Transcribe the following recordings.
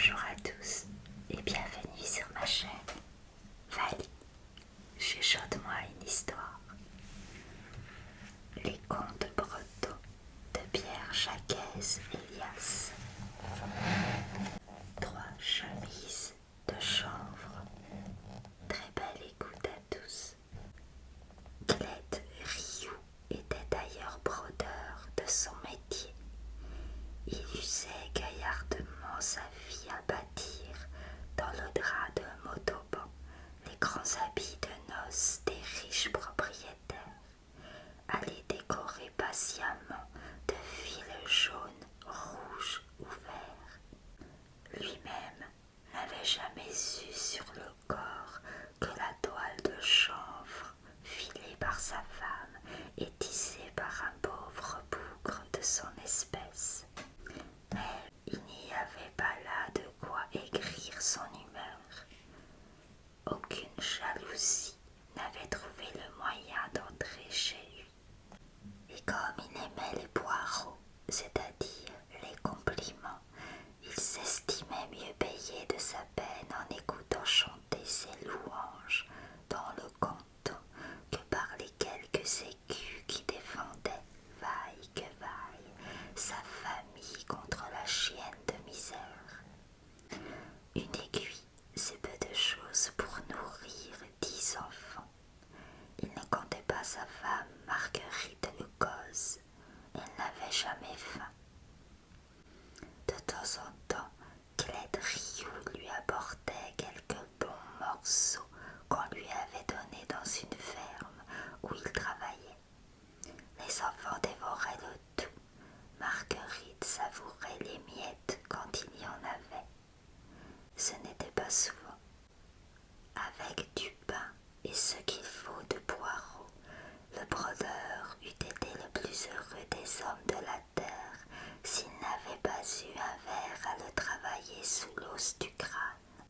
Bonjour à tous et bienvenue sur ma chaîne. Vali, chuchote-moi une histoire. Les contes bretons de Pierre Jacques-Elias. 3 chemises de chanvre. Très belle écoute à tous. Clède Rioux était d'ailleurs brodeur de son métier. Il usait gaillardement sa vie à bâtir, dans le drap de Montauban, les grands habits de noces des riches propriétaires, à les décorer patiemment de fils jaunes, rouges ou verts. Lui-même n'avait jamais eu sur le corps que la toile de chanvre filée par sa femme et tissée par un pauvre bougre de son espèce. Mais il n'y avait pas là de quoi aigrir son humeur. Aucune jalousie n'avait trouvé le moyen d'entrer chez lui. Et comme il aimait les poireaux, c'est-à-dire les compliments, il s'estimait mieux payé de sa peine en écoutant chanter ses louanges dans le canton que par les quelques écus qui défendaient, vaille que vaille, sa famille contre la chienne de misère. Une aiguille, c'est peu de choses pour nourrir 10 enfants. Il ne comptait pas sa femme Marguerite Le Gosse. Elle n'avait jamais faim. De temps en temps, Clède Rioux lui apportait quelques bons morceaux qu'on lui avait donnés dans une ferme où il travaillait. Les enfants dévoraient le tout. Marguerite savourait les miettes quand il y en avait. Ce n'était pas souvent. Avec du pain et ce qu'il faut de poireaux, le brodeur eût été le plus heureux des hommes de la terre s'il n'avait pas eu un ver à le travailler sous l'os du crâne.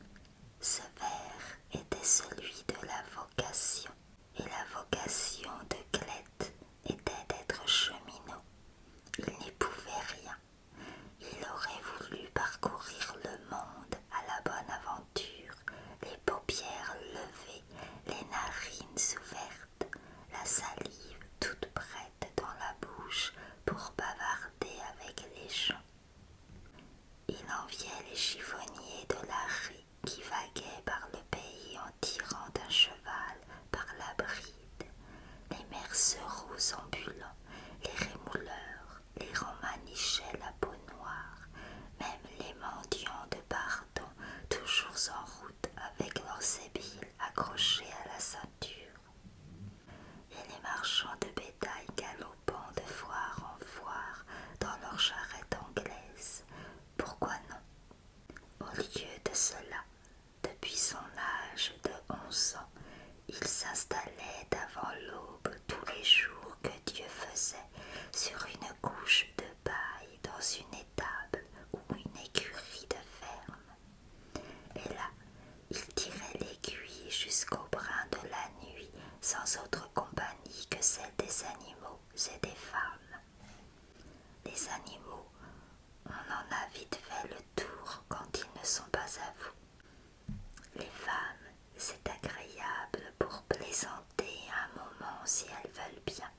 Ce ver était celui de la vocation, et la vocation de Clède était d'être cheminot. Il n'y pouvait rien. Il aurait voulu parcourir le monde à la bonne aventure, les paupières levées, les narines ouvertes, la salive toute prête dans la bouche pour bavarder avec les gens. Il enviait les chiffonniers de la rue qui vaguaient par le pays en tirant un cheval par la bride, les mercereaux ambulants, les rémouleurs, les romanichets la peau noire, même les mendiants de pardon, toujours en route avec leurs sébiles accrochés à la ceinture, et les marchands de bétail galopant de foire en foire dans leurs charrettes anglaises. Pourquoi non? Au lieu de cela, depuis son âge de 11 ans, il s'installait avant l'aube tous les jours que Dieu faisait sur une couche de paille dans une étable ou une écurie de ferme. Et là, il tirait l'aiguille jusqu'au brin de la nuit sans autre compagnie que celle des animaux et des femmes. Les animaux, on en a vite fait le tour quand ils ne sont pas à vous. Les femmes, c'est agréable pour plaisanter un moment si elles veulent bien.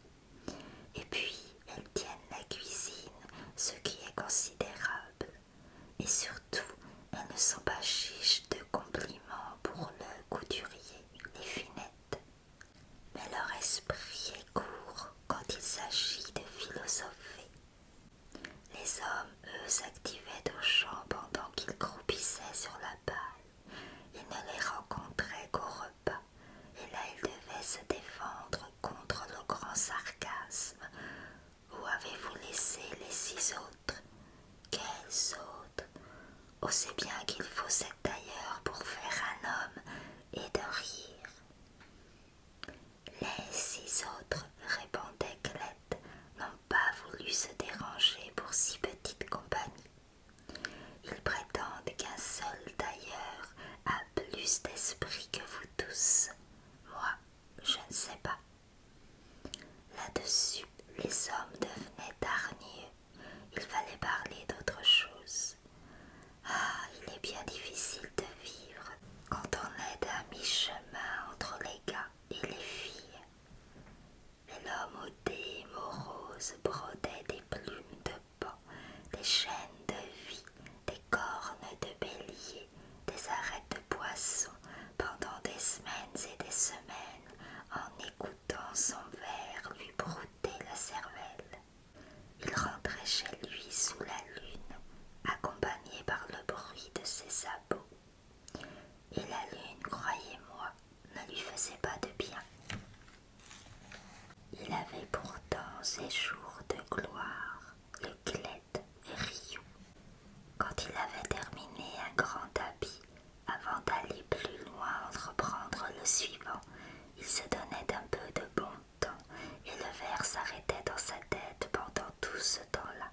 Et puis, elles tiennent la cuisine, ce qui est considérable. Et surtout, elles ne sont pas chiches de compliments pour le couturier, les finettes. Mais leur esprit est court quand il s'agit de philosopher. Les hommes, eux, s'activaient au champ pendant qu'ils croupissaient sur la paille. Ils ne les rencontraient qu'au repas, et là ils devaient se défendre contre le grand sarcasme. Où avez-vous laissé les 6 autres? Quels autres? Oh, c'est bien qu'il faut 7 d'ailleurs pour faire un homme, et de rire. Les 6 autres, répondait Clède, n'ont pas voulu se déranger pour si petite compagnie. Ils prétendent qu'un seul d'ailleurs a plus d'esprit que vous tous. Moi, je ne sais pas. Là-dessus, les hommes devenaient hargneux. Il fallait parler d'autre chose. Ah, il est bien il avait terminé un grand habit, avant d'aller plus loin entreprendre le suivant, il se donnait un peu de bon temps et le verre s'arrêtait dans sa tête pendant tout ce temps-là.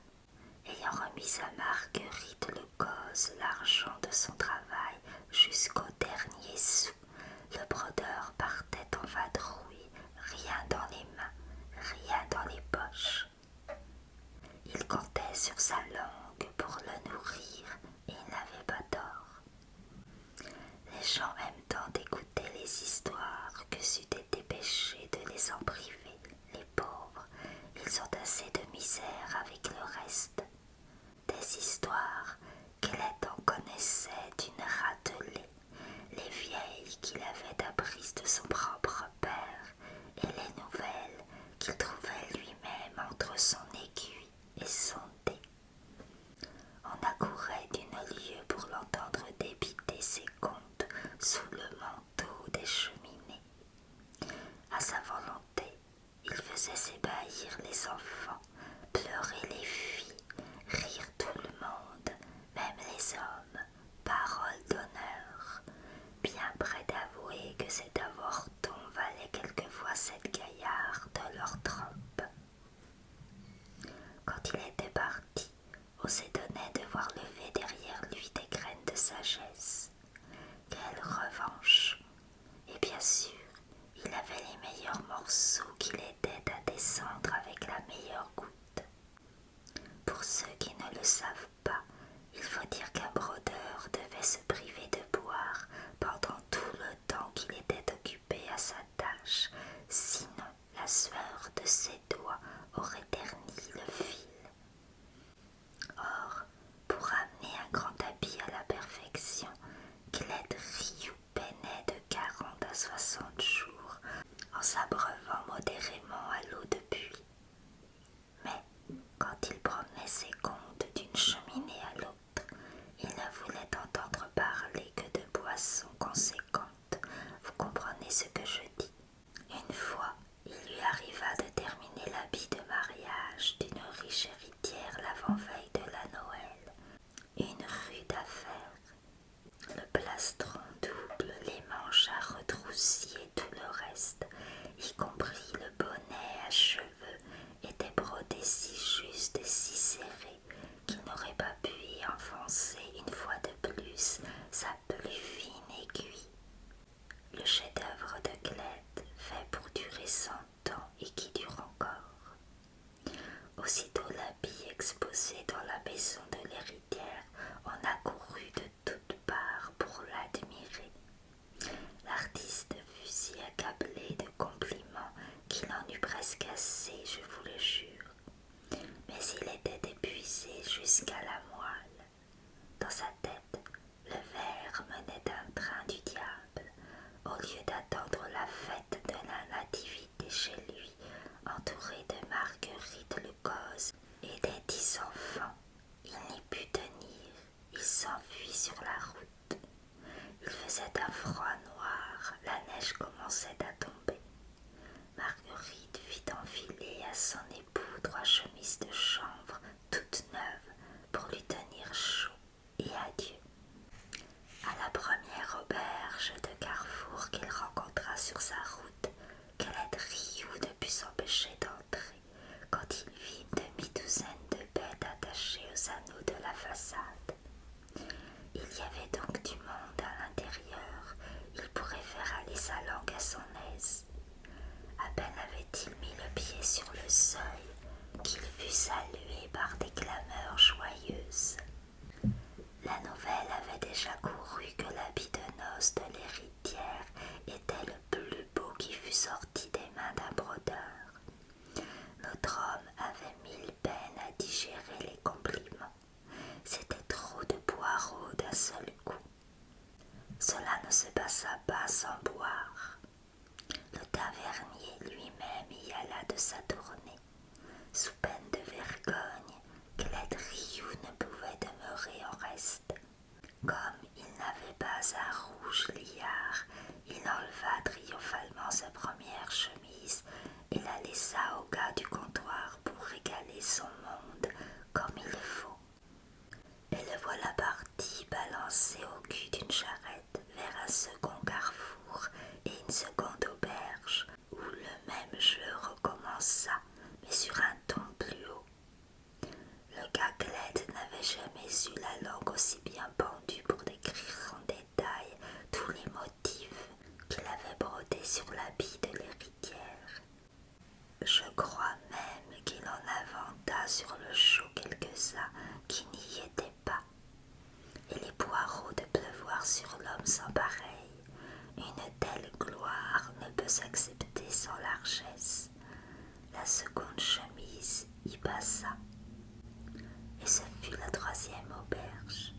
Ayant remis à Marguerite le cause l'argent de son travail jusqu'au dernier sou, le brodeur partait en vadrouille, rien dans les mains, rien dans les poches. Il comptait sur sa langue pour le nourrir et il n'avait pas tort. Les gens aiment tant écouter les histoires que c'eût été péché de les en priver. Les pauvres, ils ont assez de misère avec le reste. Des histoires qu'elle en connaissait d'une ratelée, les vieilles qu'il avait apprises de son propre père et les nouvelles qu'il trouvait lui-même entre son aiguille et son dé. On accourait d'une lieue pour l'entendre débiter ses comptes sous le manteau des cheminées. À sa volonté, il faisait s'ébahir les enfants, pleurer les filles, rire tout le monde, même les hommes, parole d'honneur, bien près d'avouer que cet avorton valait quelquefois 7 gaillards de leur trempe. Quand il était parti, on s'étonnait de voir lever derrière lui des graines de sagesse. Quelle revanche! Et bien sûr, il avait les meilleurs morceaux qu'il aidait à descendre avec la meilleure goutte. Pour ceux qui ne le savent pas, il faut dire qu'un brodeur devait se priver de boire pendant tout le temps qu'il était occupé à sa tâche, sinon la sueur de ses doigts aurait terni le fil. Or, pour amener un grand habit à la perfection, Clède Rioux peinait de 40 à 60 jours en s'abreuvant modérément à l'eau de pluie. Mais quand il promenait ses comptes d'une cheminée à l'autre, il ne voulait entendre parler que de boissons conséquentes. Vous comprenez ce que je dis? Une fois, il lui arriva de terminer l'habit de mariage d'une riche héritière l'avant-veille de la Noël. Une rude affaire. Le plastron double, les manches à retroussis et tout le reste, y compris le bonnet à cheveux, était brodé si juste et si serré qu'il n'aurait pas pu y enfoncer une fois de plus sa plus fine aiguille. Le chef-d'œuvre de Clède, fait pour durer 100 ans et qui dure encore. Aussitôt l'habit exposé dans la maison de l'héritière, on accourut de toutes parts pour l'admirer. L'artiste fut si accablé de compliments qu'il en eut presque assez, je vous le jure. Mais il était épuisé jusqu'à la moelle. Dans sa tête, le verre menait un train du diable. Au lieu d'attendre la fête de la nativité chez lui, entouré de Marguerite le cause et des 10 enfants, il n'y put tenir, il s'enfuit sur la route. Il faisait un froid noir, la neige commençait à tomber. Marguerite fit enfiler à son époux 3 chemises de chanvre toutes neuves pour lui tenir chaud, et adieu. À la première auberge de Carrefour qu'il rencontra sur sa route, Clède Rioux ne put s'empêcher d'entrer quand il vit une demi-douzaine de bêtes attachées aux anneaux de la façade. Il y avait donc du monde à l'intérieur, il pourrait faire aller sa langue à son aise. À peine avait-il mis le pied sur le seuil qu'il fut salué par des clameurs joyeuses. La nouvelle avait déjà couru que l'habit de noces de l'héritière était le plus beau qui fût sorti des mains d'un brodeur. Notre homme avait 1000 peines à digérer les compliments. C'était trop de poireaux d'un seul coup. Cela ne se passa pas sans boire. Le tavernier lui-même y alla de sa tournée. Sous peine de vergogne, Clède Rioux ne pouvait demeurer en reste. Comme il n'avait pas un rouge liard, il enleva triomphalement sa première chemise et la laissa au gars du comptoir pour régaler son monde comme il faut. Et le voilà sur l'habit de l'héritière. Je crois même qu'il en inventa sur le chaud quelques-uns qui n'y étaient pas. Et les poireaux de pleuvoir sur l'homme sans pareil, une telle gloire ne peut s'accepter sans largesse. La seconde chemise y passa, et ce fut la troisième auberge.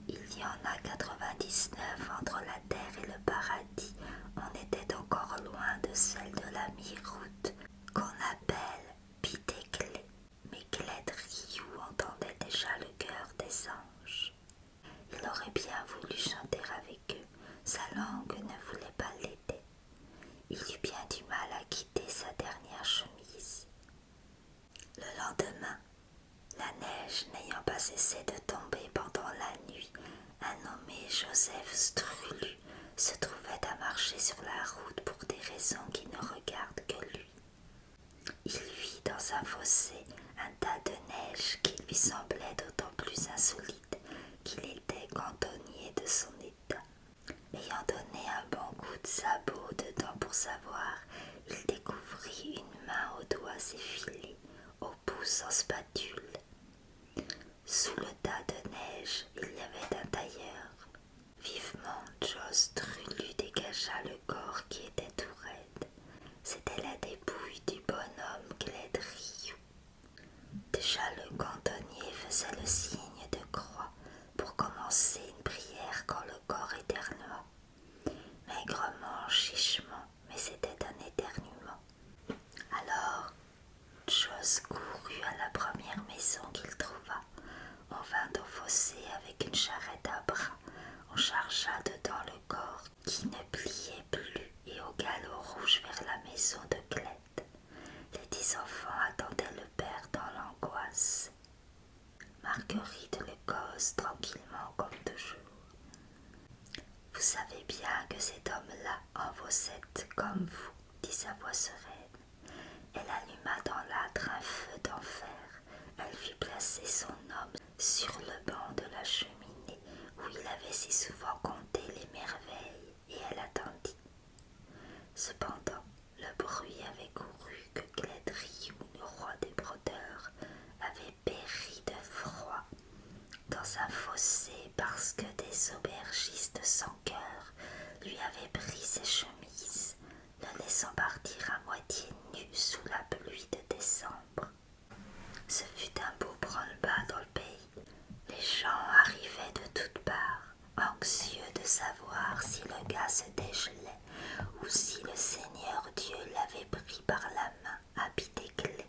Il y en a 99 entre la terre et le paradis. On était encore loin de celle de la mi-route qu'on appelle Piteclé. Mais Clède Rioux entendait déjà le cœur des anges. Il aurait bien voulu chanter avec eux, sa langue ne voulait pas l'aider. Il eut bien du mal à quitter sa dernière chemise. Le lendemain, la neige n'ayant pas cessé de tomber pendant la nuit, un nommé Joseph Strulu se trouvait à marcher sur la route pour des raisons qui ne regardent que lui. Il vit dans un fossé un tas de neige qui lui semblait d'autant plus insolite qu'il était cantonnier de son état. Ayant donné un bon coup de sabot dedans pour savoir, il découvrit une main aux doigts effilés, au pouce en spatule. Sous le tas de neige, il y avait un tailleur. Vivement, Jos Trulu dégagea le corps qui était tout raide. C'était la dépouille du bonhomme Clède Rioux. Déjà le cantonnier faisait le signe de croix pour commencer une prière quand le corps éternua. Maigrement, chichement, mais c'était un éternuement. Alors, Jos courut à la première maison qu'il trouva. On vint au fossé avec une charrette à bras. On chargea dedans le corps qui ne pliait plus et au galop rouge vers la maison de Clède. Les 10 enfants attendaient le père dans l'angoisse. Marguerite le cause tranquillement comme toujours. Vous savez bien que cet homme-là en vaut 7 comme vous, dit sa voix sereine. Elle alluma dans l'âtre un feu d'enfer. Elle fit placer son homme sur le banc de la cheminée où il avait si souvent compté les merveilles, et elle attendit. Cependant, le bruit avait couru que Clède Rioux, le roi des brodeurs, avait péri de froid dans un fossé parce que des aubergistes sans cœur lui avaient pris ses chemises, le laissant partir à moitié nu sous la pluie de décembre. Ce fut un beau branle-bas dans le pays. Les gens arrivaient de toutes parts, anxieux de savoir si le gars se dégelait ou si le Seigneur Dieu l'avait pris par la main à Piteclé.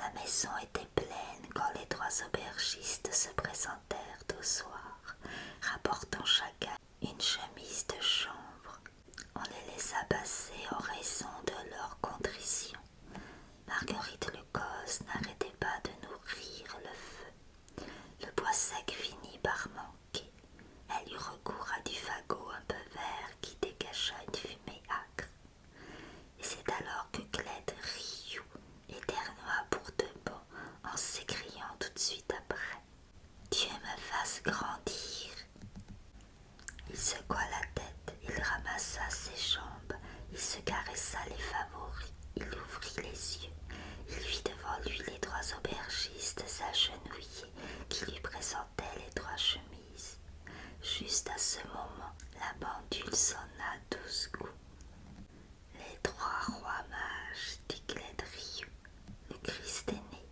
La maison était pleine quand les 3 aubergistes se présentèrent au soir, rapportant chacun une chemise de chanvre. On les laissa passer en raison de leur contrition. Marguerite Lecoz n'arrêtait pas de nourrir le feu. Le bois sec finit par manquer. Elle eut recours à du fagot un peu vert qui dégagea une fumée âcre. Et c'est alors que Clède Rioux éternua pour de bon en s'écriant tout de suite après « Dieu me fasse grandir !» Il secoua la tête, il ramassa ses jambes, il se caressa les favoris, il ouvrit les yeux. Il vit devant lui les 3 aubergistes agenouillés qui lui présentaient les 3 chemises. Juste à ce moment, la pendule sonna 12 coups. Les 3 rois mages, dit Clède Rioux, le Christ est né.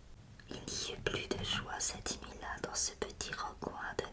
Il n'y eut plus de joie cette nuit-là dans ce petit recoin de